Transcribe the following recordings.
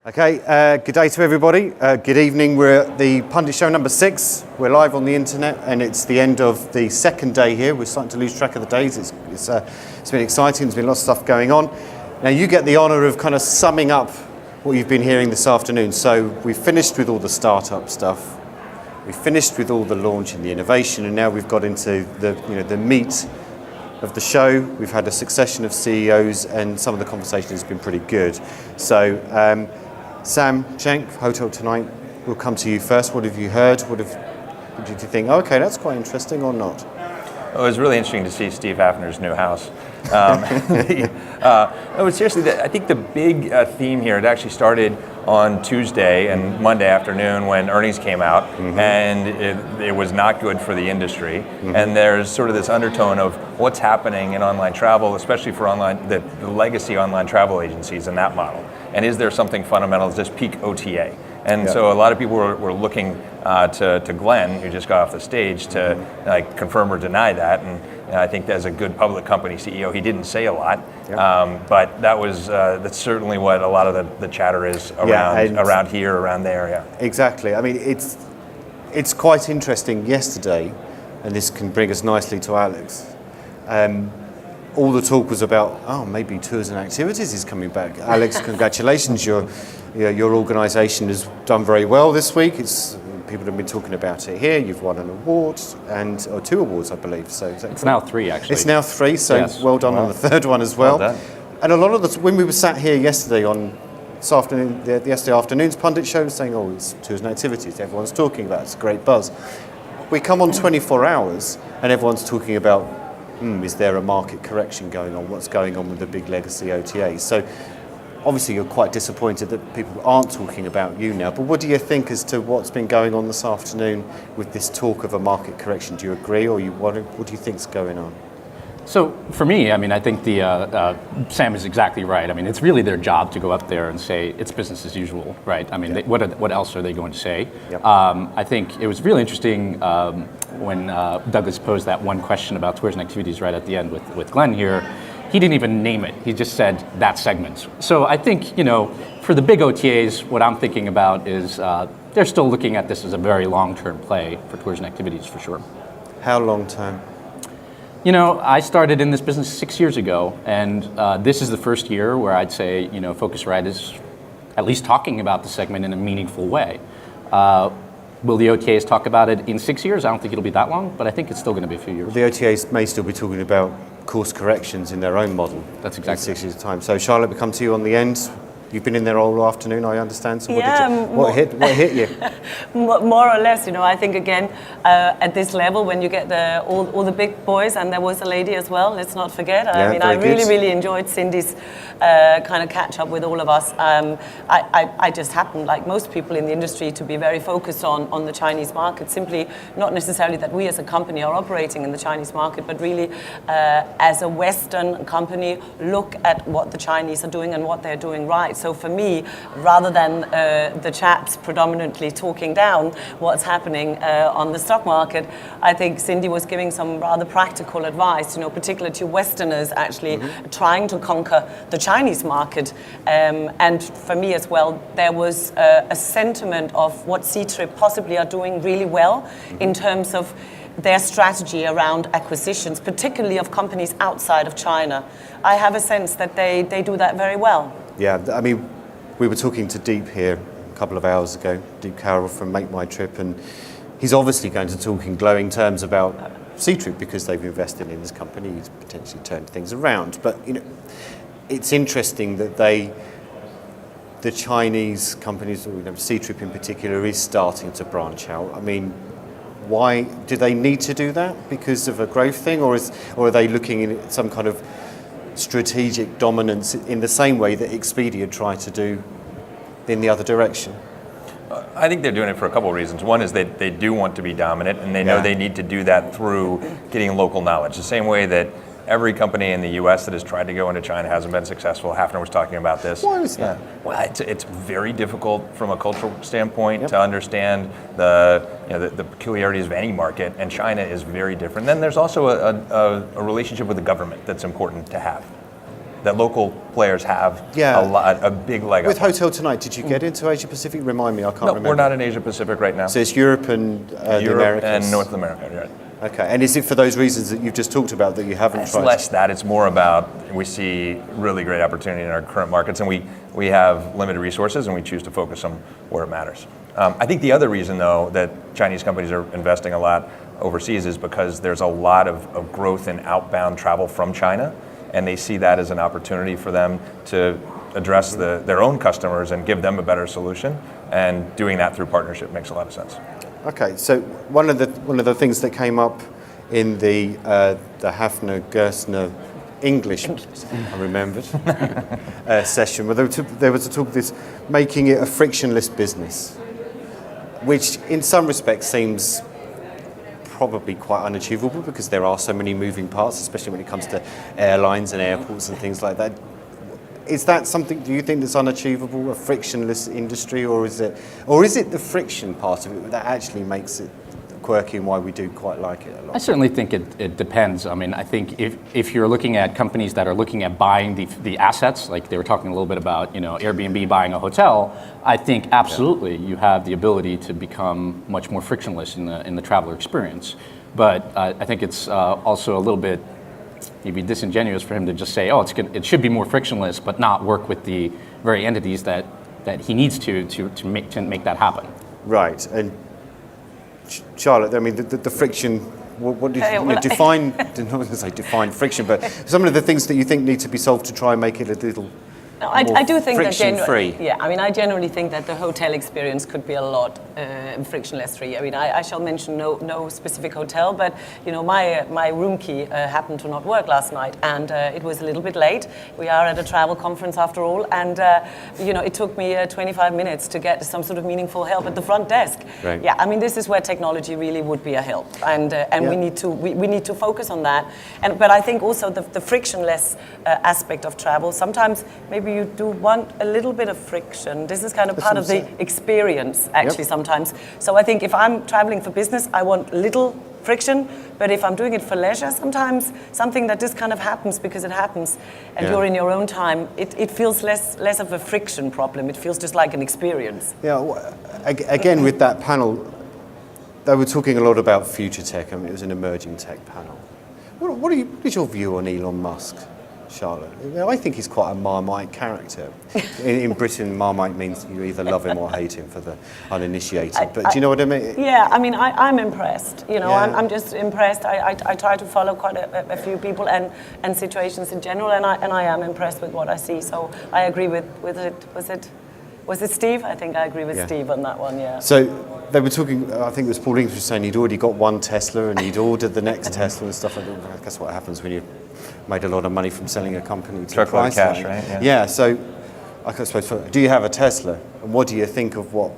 Okay, good day to everybody. Good evening. We're at the PundIT show number 6. We're live on the internet, and it's the end of the second day here. We're starting to lose track of the days. It's been exciting. There's been lots of stuff going on. Now you get the honour of kind of summing up what you've been hearing this afternoon. So we've finished with all the startup stuff. We've finished with all the launch and the innovation, and now we've got into the meat of the show. We've had a succession of CEOs, and some of the conversation has been pretty good. So. Sam, Shank, HotelTonight, we'll come to you first. What have you heard? What did you think? Oh, okay, that's quite interesting, or not? It was really interesting to see Steve Hafner's new house. Seriously, I think the big theme here, it actually started on Tuesday and Monday afternoon when earnings came out, and it was not good for the industry. And there's sort of this undertone of what's happening in online travel, especially for the legacy online travel agencies and that model. And is there something fundamental, is this peak OTA? And so a lot of people were looking to Glenn, who just got off the stage, to confirm or deny that. And I think as a good public company CEO, he didn't say a lot, but that's certainly what a lot of the chatter is around here, around there. Yeah, exactly. I mean, it's quite interesting. Yesterday, and this can bring us nicely to Alex. All the talk was about, maybe tours and activities is coming back. Alex, congratulations. Your organisation has done very well this week. People have been talking about it here. You've won an award, or 2 awards, I believe. So it's now 3, actually. It's now 3, so yes. Well done on the 3rd one as well. Well done. And a lot of when we were sat here yesterday yesterday afternoon's PundIT show was saying, it's tours and activities. Everyone's talking about it. It's a great buzz. We come on 24 hours, and everyone's talking about, is there a market correction going on? What's going on with the big legacy OTAs? So obviously you're quite disappointed that people aren't talking about you now, but what do you think as to what's been going on this afternoon with this talk of a market correction? Do you agree, or what do you think's going on? So for me, I think Sam is exactly right. It's really their job to go up there and say it's business as usual, right? What else are they going to say? Yep. I think it was really interesting when Douglas posed that one question about tours and activities right at the end with Glenn here. He didn't even name it. He just said that segment. So I think, for the big OTAs, what I'm thinking about is they're still looking at this as a very long-term play for tours and activities for sure. How long-term? I started in this business 6 years ago, and this is the first year where I'd say, PhocusWire is at least talking about the segment in a meaningful way. Will the OTAs talk about it in 6 years? I don't think it'll be that long, but I think it's still going to be a few years. The OTAs may still be talking about course corrections in their own model. That's exactly in 6 years' time. So Charlotte, we come to you on the end. You've been in there all afternoon, I understand. So what hit you? More or less, I think again at this level when you get all the big boys, and there was a lady as well. Let's not forget. I really enjoyed Cindy's kind of catch up with all of us. I just happened, like most people in the industry, to be very focused on the Chinese market. Simply not necessarily that we as a company are operating in the Chinese market, but really as a Western company, look at what the Chinese are doing and what they're doing right. So for me, rather than the chaps predominantly talking down what's happening on the stock market, I think Cindy was giving some rather practical advice, particularly to Westerners actually trying to conquer the Chinese market. And for me as well, there was a sentiment of what Ctrip possibly are doing really well in terms of their strategy around acquisitions, particularly of companies outside of China. I have a sense that they do that very well. Yeah, we were talking to Deep here a couple of hours ago, Deep Carroll from Make My Trip, and he's obviously going to talk in glowing terms about Ctrip because they've invested in this company. He's potentially turned things around. But, it's interesting that the Chinese companies, Ctrip in particular, is starting to branch out. Why do they need to do that? Because of a growth thing, or are they looking at some kind of strategic dominance in the same way that Expedia tried to do in the other direction? I think they're doing it for a couple of reasons. One is that they do want to be dominant, and they know they need to do that through getting local knowledge. The same way that every company in the U.S. that has tried to go into China hasn't been successful. Hafner was talking about this. Why is that? Well, it's very difficult from a cultural standpoint to understand the peculiarities of any market, and China is very different. Then there's also a relationship with the government that's important to have. that local players have a big leg With up. HotelTonight, did you get into Asia Pacific? Remind me, I can't remember. We're not in Asia Pacific right now. So it's Europe and the Europe Americas. and North America, right. Okay, and is it for those reasons that you've just talked about that you haven't It's tried? less that, it's more about we see really great opportunity in our current markets, and we have limited resources and we choose to focus them where it matters. I think the other reason, though, that Chinese companies are investing a lot overseas is because there's a lot of growth in outbound travel from China, and they see that as an opportunity for them to address their own customers and give them a better solution, and doing that through partnership makes a lot of sense. Okay, so one of the things that came up in the Hafner Gerstner English, I remembered, session, where there was a talk of this, making it a frictionless business, which in some respects seems probably quite unachievable because there are so many moving parts, especially when it comes to airlines and airports and things like that. Is that something, do you think that's unachievable, a frictionless industry, or is it the friction part of it that actually makes it quirky and why we do quite like it a lot? I certainly think it depends. I mean, I think if you're looking at companies that are looking at buying the assets, like they were talking a little bit about, Airbnb buying a hotel, I think absolutely you have the ability to become much more frictionless in the traveler experience. But I think it's also a little bit maybe disingenuous for him to just say, it should be more frictionless, but not work with the very entities that he needs to make that happen. Right, and Charlotte, I mean, the friction, what do you define, I'm not going to say define friction, but some of the things that you think need to be solved to try and make it a little I do think friction-free. I generally think that the hotel experience could be a lot frictionless free. I mean, I shall mention no specific hotel, but my room key happened to not work last night, and it was a little bit late. We are at a travel conference after all, and it took me 25 minutes to get some sort of meaningful help at the front desk. Right. Yeah, I mean, this is where technology really would be a help, and we need to focus on that. But I think also the frictionless aspect of travel. Sometimes maybe you do want a little bit of friction. This is kind of part of the experience, actually, sometimes. So I think if I'm traveling for business, I want little friction, but if I'm doing it for leisure, sometimes something that just kind of happens because it happens, and you're in your own time, it feels less of a friction problem. It feels just like an experience. Yeah, again, with that panel, they were talking a lot about future tech. I mean, it was an emerging tech panel. What is your view on Elon Musk, Charlotte? I think he's quite a Marmite character. In Britain, Marmite means you either love him or hate him for the uninitiated. But do you know what I mean? Yeah, I mean, I'm impressed. I'm just impressed. I try to follow quite a few people and situations in general, and I am impressed with what I see. So I agree with it. Was it Steve? I think I agree with Steve on that one, yeah. So they were talking, I think it was Paul English saying he'd already got one Tesla and he'd ordered the next Tesla and stuff like that. I guess what happens when you made a lot of money from selling a company to Truckload of cash, right? Yeah, so I suppose, do you have a Tesla? And what do you think of what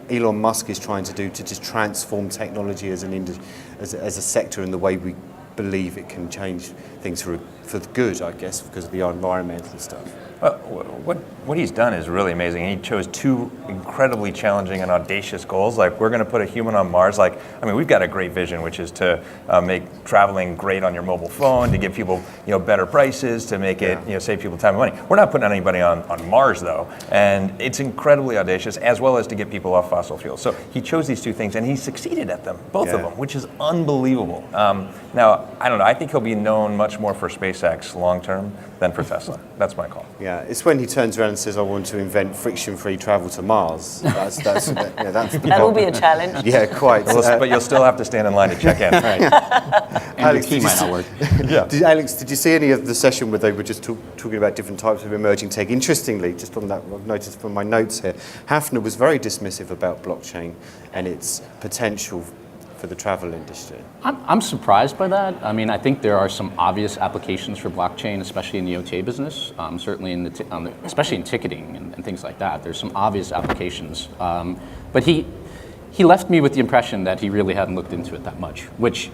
Elon Musk is trying to do to just transform technology as a sector in the way we believe it can change things for the good, I guess, because of the environmental stuff? What he's done is really amazing. He chose two incredibly challenging and audacious goals. Like, we're going to put a human on Mars. We've got a great vision, which is to make traveling great on your mobile phone, to give people better prices, to make it save people time and money. We're not putting anybody on Mars though, and it's incredibly audacious, as well as to get people off fossil fuels. So he chose these two things, and he succeeded at them, both of them, which is unbelievable. Now, I don't know. I think he'll be known much more for SpaceX long term than for Tesla. That's my call. Yeah, it's when he turns around and says, "I want to invent friction-free travel to Mars." That's that will be a challenge. Yeah, quite. But you'll still have to stand in line to check in. Right. And Alex, the key might not work. Alex, did you see any of the session where they were just talking about different types of emerging tech? Interestingly, just on that, I've noticed from my notes here, Hafner was very dismissive about blockchain and its potential for the travel industry. I'm surprised by that. I mean, I think there are some obvious applications for blockchain, especially in the OTA business, certainly especially in ticketing and things like that. There's some obvious applications. But he left me with the impression that he really hadn't looked into it that much, which,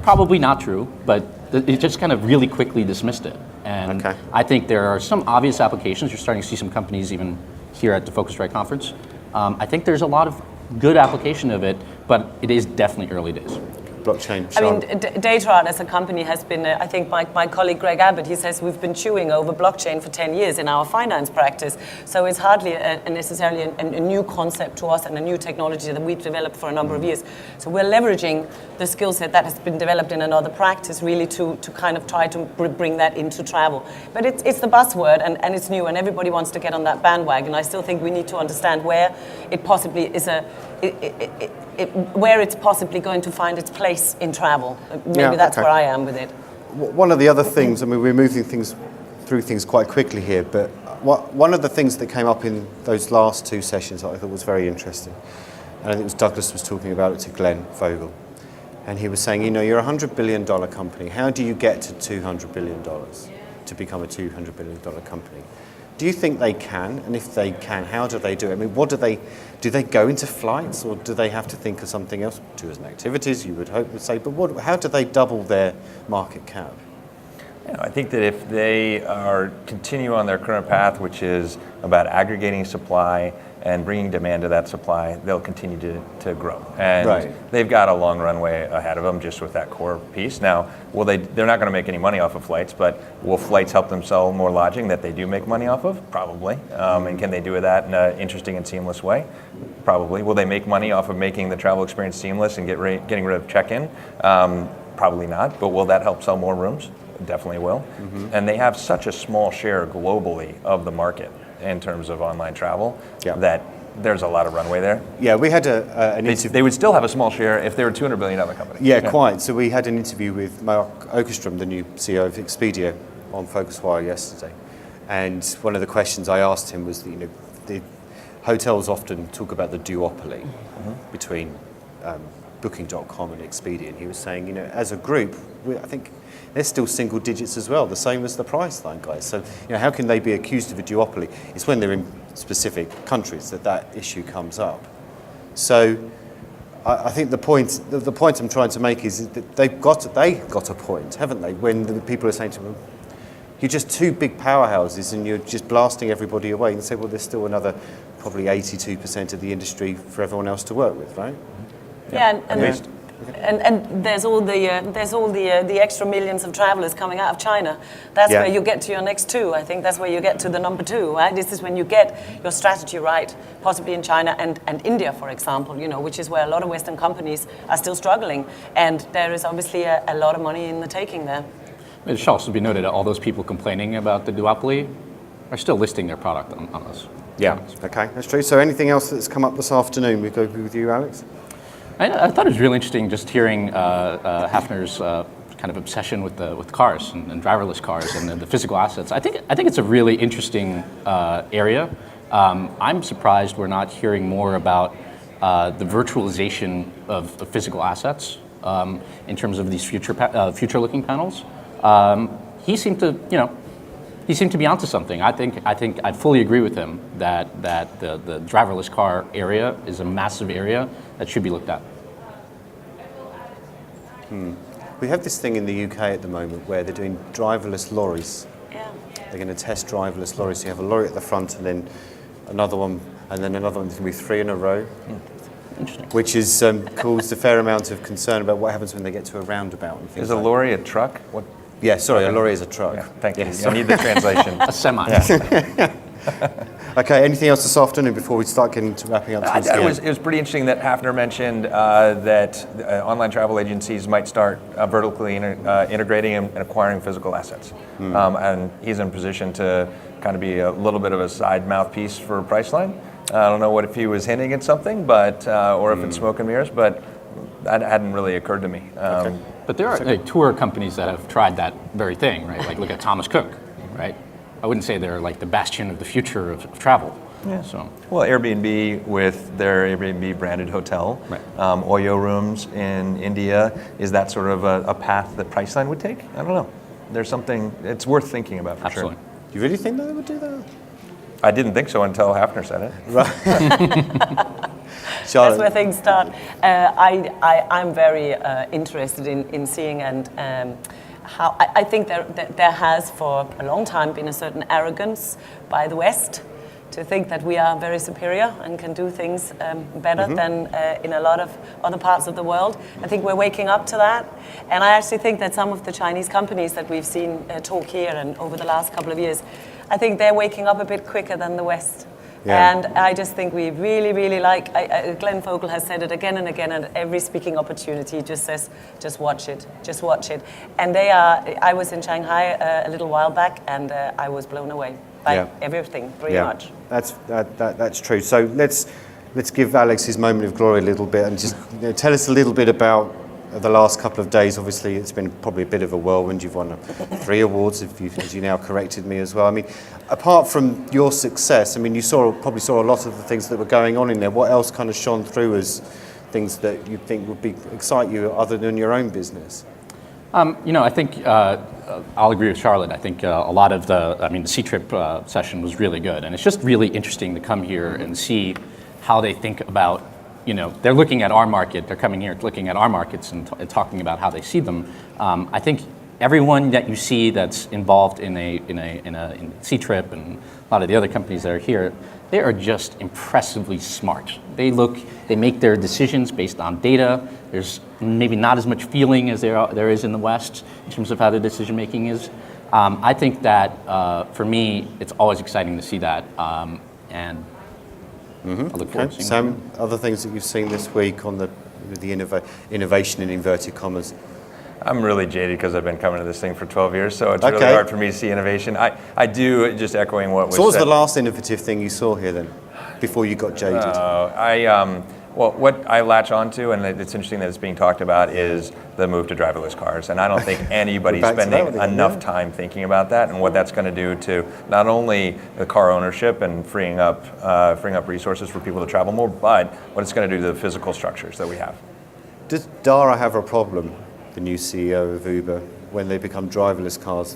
probably not true, but it just kind of really quickly dismissed it. And I think there are some obvious applications. You're starting to see some companies even here at the PhocusWire conference. I think there's a lot of good application of it, but it is definitely early days. blockchain? I mean, DataArt as a company has been, I think my colleague Greg Abbott, he says we've been chewing over blockchain for 10 years in our finance practice. So it's hardly necessarily a new concept to us and a new technology that we've developed for a number of years. So we're leveraging the skill set that has been developed in another practice really to kind of try to bring that into travel. But it's the buzzword and it's new and everybody wants to get on that bandwagon. I still think we need to understand where it possibly is where it's possibly going to find its place in travel. Maybe that's where I am with it. One of the other things, I mean, we're moving through things quite quickly here, but one of the things that came up in those last two sessions that I thought was very interesting, and I think it was Douglas was talking about it to Glenn Vogel, and he was saying, you're a $100 billion company. How do you get to $200 billion to become a $200 billion company? Do you think they can? And if they can, how do they do it? I mean, do they go into flights or do they have to think of something else? Tourism activities, you would hope would say, but how do they double their market cap? I think that if they continue on their current path, which is about aggregating supply and bringing demand to that supply, they'll continue to grow. And they've got a long runway ahead of them just with that core piece. Now, they're not going to make any money off of flights, but will flights help them sell more lodging that they do make money off of? Probably. And can they do that in an interesting and seamless way? Probably. Will they make money off of making the travel experience seamless and getting rid of check-in? Probably not. But will that help sell more rooms? Definitely will. Mm-hmm. And they have such a small share globally of the market in terms of online travel that there's a lot of runway there. Yeah, we had an interview. They would still have a small share if they were a $200 billion company. Yeah, quite. So we had an interview with Mark Okerstrom, the new CEO of Expedia, on PhocusWire yesterday. And one of the questions I asked him was, the hotels often talk about the duopoly between Booking.com and Expedia. And he was saying, as a group, I think they're still single digits as well, the same as the Priceline guys. So, how can they be accused of a duopoly? It's when they're in specific countries that issue comes up. So, I think the point I'm trying to make is that they got a point, haven't they? When the people are saying to them, you're just two big powerhouses and you're just blasting everybody away, and say, well, there's still another probably 82% of the industry for everyone else to work with, right? Yeah, and there's all the extra millions of travelers coming out of China. That's where you get to your next two. I think that's where you get to the number two, right? This is when you get your strategy right, possibly in China and India, for example, which is where a lot of Western companies are still struggling. And there is obviously a lot of money in the taking there. It should also be noted that all those people complaining about the duopoly are still listing their product on us. Yeah, okay, that's true. So anything else that's come up this afternoon? We go with you, Alex? I thought it was really interesting just hearing Hafner's kind of obsession with cars and driverless cars and the physical assets. I think it's a really interesting area. I'm surprised we're not hearing more about the virtualization of physical assets in terms of these future-looking panels. He seemed to be onto something. I think I fully agree with him that the driverless car area is a massive area that should be looked at. We have this thing in the UK at the moment where they're doing driverless lorries. Yeah. They're going to test driverless lorries. So you have a lorry at the front and then another one, and then another one. There's going to be three in a row. Interesting. Which has caused a fair amount of concern about what happens when they get to a roundabout and things Is a lorry a truck? What? Yeah, sorry, a lorry is a truck. Yeah, thank you. I need the translation. A semi. Yeah. Okay, anything else this afternoon before we start getting to wrapping up? It was pretty interesting that Hafner mentioned that online travel agencies might start vertically integrating and acquiring physical assets. And he's in a position to kind of be a little bit of a side mouthpiece for Priceline. I don't know if he was hinting at something, but or if it's smoke and mirrors, but that hadn't really occurred to me. Okay. But there are tour companies that have tried that very thing, right? Like look at Thomas Cook, right? I wouldn't say they're like the bastion of the future of travel. Yeah. So. Well, Airbnb with their Airbnb branded hotel, right. Oyo rooms in India, is that sort of a path that Priceline would take? I don't know. There's something, it's worth thinking about for Absolutely. sure. Do you really think that they would do that? I didn't think so until Hafner said it. Right. That's where things start. I'm very interested in seeing and how I think there has for a long time been a certain arrogance by the West to think that we are very superior and can do things better than in a lot of other parts of the world. I think we're waking up to that. And I actually think that some of the Chinese companies that we've seen talk here and over the last couple of years, I think they're waking up a bit quicker than the West. Yeah. And I just think we really, really like, Glenn Fogel has said it again and again, and every speaking opportunity he just says, just watch it, just watch it. And I was in Shanghai a little while back, and I was blown away by everything, pretty much. That's true. So let's give Alex his moment of glory a little bit, and just tell us a little bit about the last couple of days. Obviously, it's been probably a bit of a whirlwind. You've won 3 awards, as you now corrected me as well. I mean, apart from your success, I mean, you probably saw a lot of the things that were going on in there. What else kind of shone through as things that you think would excite you other than your own business? I think I'll agree with Charlotte. I think a lot of the C-Trip session was really good. And it's just really interesting to come here and see how they think about, they're looking at our market, they're coming here looking at our markets and talking about how they see them. I think everyone that you see that's involved in a C-Trip and a lot of the other companies that are here, they are just impressively smart. They make their decisions based on data. There's maybe not as much feeling as there is in the West in terms of how the decision making is. I think that for me, it's always exciting to see that, and I look forward to seeing Sam, other things that you've seen this week on the innovation in inverted commas? I'm really jaded because I've been coming to this thing for 12 years, so it's really hard for me to see innovation. I do, just echoing what was said. So what was the last innovative thing you saw here then, before you got jaded? Well, what I latch onto, and it's interesting that it's being talked about, is the move to driverless cars. And I don't think anybody's spending enough time thinking about that and what that's going to do to not only the car ownership and freeing up resources for people to travel more, but what it's going to do to the physical structures that we have. Does Dara have a problem, the new CEO of Uber, when they become driverless cars?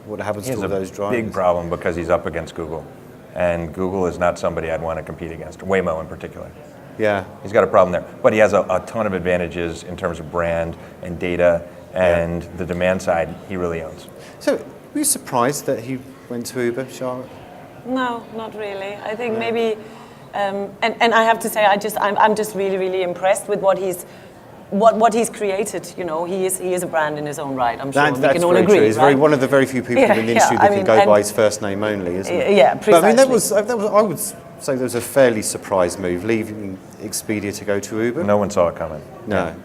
What happens to all those drivers? He has a big problem because he's up against Google. And Google is not somebody I'd want to compete against, Waymo in particular. Yeah. He's got a problem there. But he has a ton of advantages in terms of brand and data and the demand side he really owns. So, were you surprised that he went to Uber, Charlotte? No, not really. I think maybe, and I have to say, I'm just really, really impressed with what he's created. He is a brand in his own right. I'm sure we can all agree. True. He's one of the very few people in the industry that can go by his first name only, isn't he? Yeah, precisely. But I mean, that was I would say there was a fairly surprise move, leaving Expedia to go to Uber. No one saw it coming. No.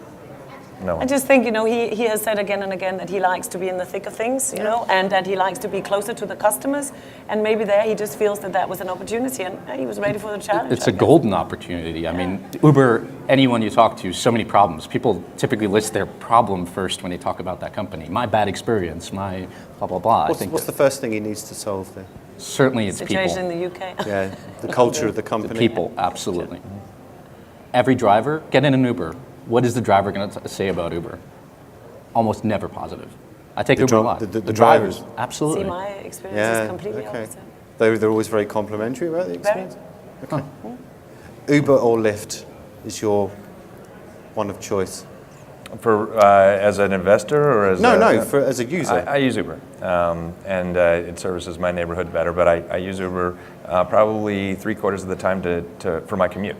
No. I just think, he has said again and again that he likes to be in the thick of things, and that he likes to be closer to the customers. And maybe there he just feels that was an opportunity, and he was ready for the challenge. It's a golden opportunity. I mean, Uber, anyone you talk to, so many problems. People typically list their problem first when they talk about that company. My bad experience, my blah, blah, blah. What's the first thing he needs to solve there? Certainly it's people. Situation in the UK. Yeah, the culture of the company. The people, absolutely. Every driver, get in an Uber. What is the driver going to say about Uber? Almost never positive. I take Uber a lot. The drivers? Absolutely. See, my experience is completely opposite. They're always very complimentary about the experience? Very. Okay. Uber or Lyft is your one of choice? For as an investor or as as a user. I use Uber, and it services my neighborhood better. But I use Uber probably 3/4 of the time for my commute.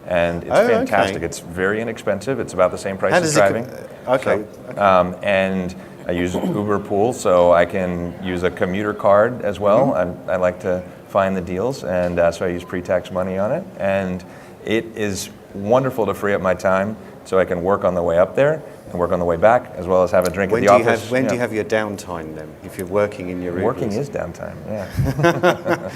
And it's fantastic. Okay. It's very inexpensive. It's about the same price as driving. And I use Uber Pool, so I can use a commuter card as well. I like to find the deals, and so I use pre-tax money on it. And it is wonderful to free up my time so I can work on the way up there and work on the way back, as well as have a drink at the office. When do you have your downtime then, if you're working in your Ubers? Working is downtime, yeah.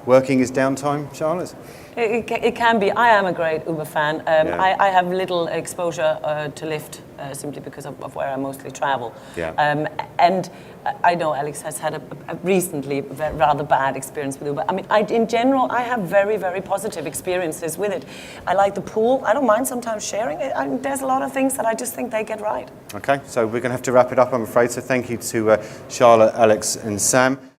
Working is downtime, Charlotte? It can be. I am a great Uber fan. I have little exposure to Lyft simply because of where I mostly travel. Yeah. And I know Alex has had a recently rather bad experience with Uber. I mean, in general, I have very, very positive experiences with it. I like the pool. I don't mind sometimes sharing it. There's a lot of things that I just think they get right. Okay, so we're going to have to wrap it up, I'm afraid. So thank you to Charlotte, Alex, and Sam.